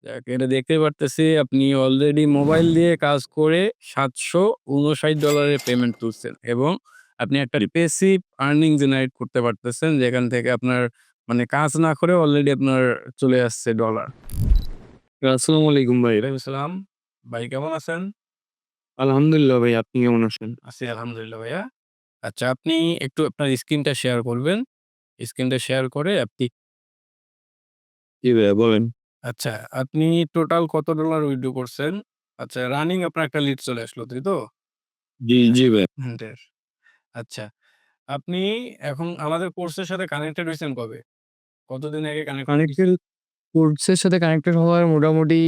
যাক এটা দেখতেই পারতেছি আপনি অলরেডি মোবাইল দিয়ে কাজ করে $৭৫৯ এর পেমেন্ট তুলছেন এবং আপনি একটা প্যাসিভ আর্নিং জেনারেট করতে পারতেছেন যেখান থেকে আপনার মানে কাজ না করে অলরেডি আপনার চলে আসছে ডলার। আসসালামু আলাইকুম ভাই। ওয়ালাইকুম আসসালাম। ভাই কেমন আছেন? আলহামদুলিল্লাহ ভাই, আপনি কেমন আছেন? আছি আলহামদুলিল্লাহ ভাইয়া। আচ্ছা আপনি একটু আপনার স্ক্রিনটা শেয়ার করবেন। স্ক্রিনটা শেয়ার করে আপনি জি ভাইয়া বলেন। আচ্ছা আপনি টোটাল কত ডলার উইথড্র করছেন? আচ্ছা রানিং আপনার একটা লিড চলে আসলো, তাই তো? জি, জি ভাইয়া। হুম, আচ্ছা আপনি এখন আমাদের কোর্সের সাথে কানেক্টেড হইছেন কবে? কতদিন আগে কানেক্টেড হইছেন? কানেক্টেড কোর্সের সাথে কানেক্টেড হওয়ার মোটামুটি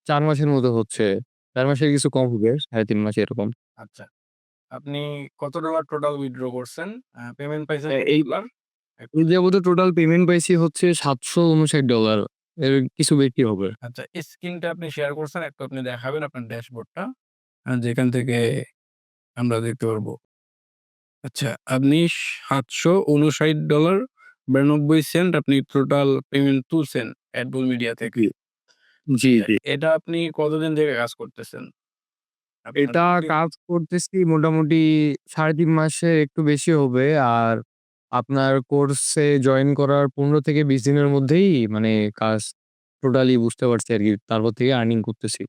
৪ মাসের মতো হচ্ছে। ৪ মাসের কিছু কম হবে, ৩.৫ মাস এরকম। আচ্ছা। আপনি কত ডলার টোটাল উইথড্র করছেন? পেমেন্ট পাইছেন কত এই ডলার? একটু এই যাবত টোটাল পেমেন্ট পাইছি হচ্ছে $৭৫৯। এর কিছু বেশি হবে। আচ্ছা স্ক্রিনটা আপনি শেয়ার করছেন, একটু আপনি দেখাবেন আপনার ড্যাশবোর্ডটা। যেখান থেকে আমরা দেখতে পারবো। আচ্ছা আপনি $৭৫৯.92 আপনি টোটাল পেমেন্ট তুলছেন অ্যাডবুল মিডিয়া থেকে। জি, জি, জি। এটা আপনি কতদিন থেকে কাজ করতেছেন? আপনার এটা প্রতি কাজ করতেছি মোটামুটি ৩.৫ মাসের একটু বেশি হবে। আর আপনার কোর্সে জয়েন করার ১৫ থেকে ২০ দিনের মধ্যেই মানে কাজ টোটালি বুঝতে পারছি আরকি। তারপর থেকে আর্নিং করতেছি।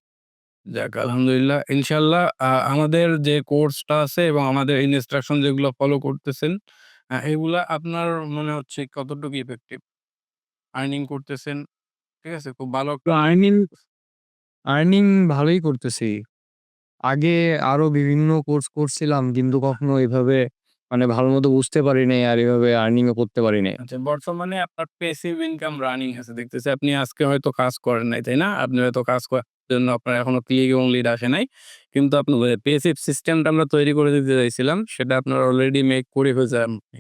যাক আলহামদুলিল্লাহ। ইনশাআল্লাহ আমাদের যে কোর্সটা আছে এবং আমাদের ইনস্ট্রাকশন যেগুলো ফলো করতেছেন, এগুলা আপনার মনে হচ্ছে কতটুকু ইফেক্টিভ? আর্নিং করতেছেন, ঠিক আছে? খুব ভালো তো একটা আর্নিং ভালোই করতেছি। আগে আরো বিভিন্ন কোর্স করছিলাম কিন্তু কখনো এভাবে মানে ভালোমতো বুঝতে পারি নাই আর এভাবে আর্নিং ও করতে পারি নাই। আচ্ছা বর্তমানে আপনার প্যাসিভ ইনকাম রানিং আছে দেখতেছি। আপনি আজকে হয়তো কাজ করেন নাই, তাই না? আপনি হয়তো কাজ করার জন্য আপনার এখনো ক্লিক এবং লিড আসে নাই। কিন্তু আপনার প্যাসিভ সিস্টেমটা আমরা তৈরি করে দিতে চাইছিলাম। সেটা আপনার অলরেডি মেক করে ফেলছেন আপনি।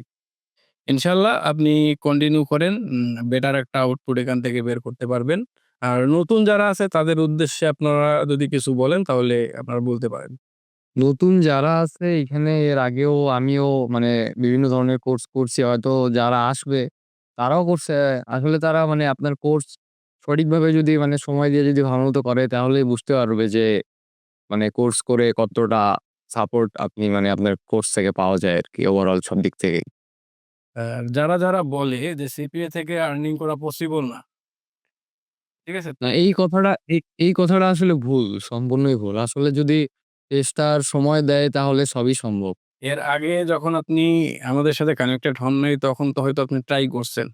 ইনশাআল্লাহ আপনি কন্টিনিউ করেন। বেটার একটা আউটপুট এখান থেকে বের করতে পারবেন। আর নতুন যারা আছে তাদের উদ্দেশ্যে আপনারা যদি কিছু বলেন তাহলে আপনারা বলতে পারেন। নতুন যারা আছে এখানে এর আগেও আমিও মানে বিভিন্ন ধরনের কোর্স করছি। হয়তো যারা আসবে তারাও করছে। আসলে তারা মানে আপনার কোর্স সঠিকভাবে যদি মানে সময় দিয়ে যদি ভালোমতো করে তাহলেই বুঝতে পারবে যে মানে কোর্স করে কতটা সাপোর্ট আপনি মানে আপনার কোর্স থেকে পাওয়া যায় আরকি ওভারঅল সব দিক থেকেই। যারা বলে যে সিপিএ থেকে আর্নিং করা পসিবল না। ঠিক আছে? না এই কথাটা আসলে ভুল, সম্পূর্ণই ভুল। আসলে যদি চেষ্টার সময় দেয় তাহলে সবই সম্ভব। এর আগে যখন আপনি আমাদের সাথে কানেক্টেড হন নাই, তখন তো হয়তো আপনি ট্রাই করছেন।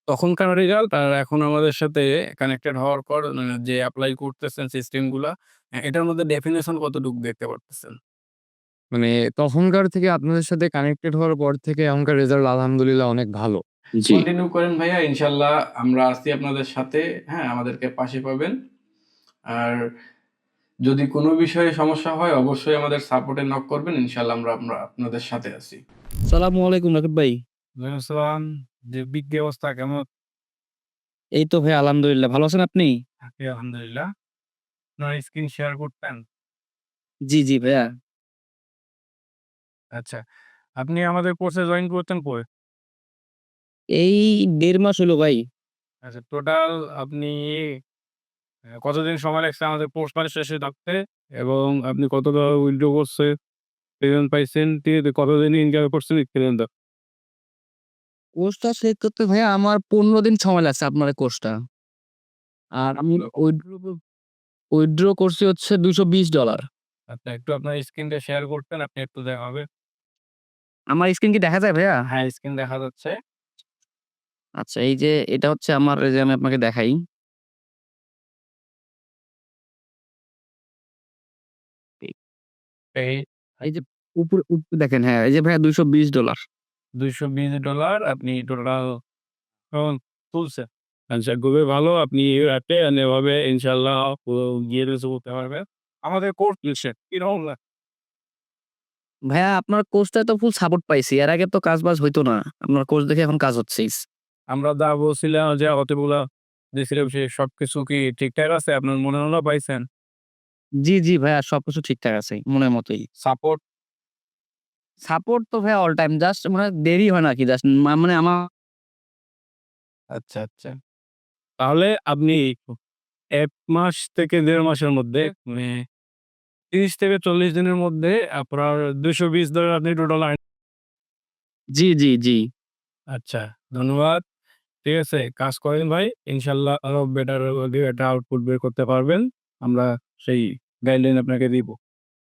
তখনকার রেজাল্ট আর এখন আমাদের সাথে কানেক্টেড হওয়ার পর যে এপ্লাই করতেছেন সিস্টেম গুলা, এটার মধ্যে ডেফিনিশন কতটুকু দেখতে পারতেছেন? মানে তখনকার থেকে আপনাদের সাথে কানেক্টেড হওয়ার পর থেকে এখনকার রেজাল্ট আলহামদুলিল্লাহ অনেক ভালো। জি। কন্টিনিউ করেন ভাইয়া, ইনশাআল্লাহ আমরা আছি আপনাদের সাথে। হ্যাঁ, আমাদেরকে পাশে পাবেন। আর যদি কোনো বিষয়ে সমস্যা হয় অবশ্যই আমাদের সাপোর্টে নক করবেন। ইনশাআল্লাহ আমরা আপনাদের সাথে আছি। সালামু আলাইকুম রাকিব ভাই। ওয়ালাইকুম আসসালাম। কি অবস্থা কেমন? এই তো ভাই আলহামদুলিল্লাহ। ভালো আছেন আপনি? আছি আলহামদুলিল্লাহ। আপনার স্ক্রিন শেয়ার করতেন? জি, জি ভাইয়া। আচ্ছা। আপনি আমাদের কোর্সে জয়েন করতেন কবে? এই ১.৫ মাস হইলো ভাই। আচ্ছা টোটাল আপনি কতদিন সময় লাগছে আমাদের কোর্স মানে শেষে থাকতে? এবং আপনি কত টাকা উইথড্র করছে, পেমেন্ট পাইছেন, ঠিক আছে? কতদিন ইনকাম করছেন এক্সপেরিয়েন্স দাও। কোর্সটা শেষ করতে ভাইয়া আমার ১৫ দিন সময় লাগছে আপনার কোর্সটা। আর আমি উইথড্র করছি হচ্ছে $২২০। আচ্ছা একটু আপনার স্ক্রিনটা শেয়ার করতেন, আপনি একটু দেখাবে। আমার স্ক্রিন কি দেখা যায় ভাইয়া? হ্যাঁ, স্ক্রিন দেখা যাচ্ছে। আচ্ছা এই যে এটা হচ্ছে আমার এই যে আমি আপনাকে দেখাই। এই এই এই যে উপরে দেখেন হ্যাঁ, এই যে ভাইয়া $২২০। $220 আপনি টোটাল এখন তুলছেন। আচ্ছা খুবই ভালো। আপনি রাখেন এভাবে ইনশাআল্লাহ গিয়ে কিছু করতে পারবেন। আমাদের কোর্স কিসের? কিরকম ভাইয়া আপনার কোর্সটায় তো ফুল সাপোর্ট পাইছি। এর আগে তো কাজ-বাজ হইতো না। আপনার কোর্স দেখে এখন কাজ হচ্ছে। আমরা যা বলছিলাম যে অতগুলা দিছিলাম সে সবকিছু কি ঠিকঠাক আছে? আপনার মনে হলো পাইছেন? জি, জি ভাইয়া সবকিছু ঠিকঠাক আছে মনের মতোই। সাপোর্ট সাপোর্ট তো ভাইয়া অল টাইম জাস্ট মানে দেরি হয় না আরকি জাস্ট মানে আমার আচ্ছা, আচ্ছা। তাহলে আপনি 1 মাস থেকে 1.5 মাসের মধ্যে মানে 30 থেকে 40 দিনের মধ্যে আপনার 220 ধরেন আপনি টোটাল জি, জি, জি। আচ্ছা, ধন্যবাদ। ঠিক আছে? কাজ করেন ভাই। ইনশাআল্লাহ আরো বেটার একটা আউটপুট বের করতে পারবেন। আমরা সেই গাইডলাইন আপনাকে দিব।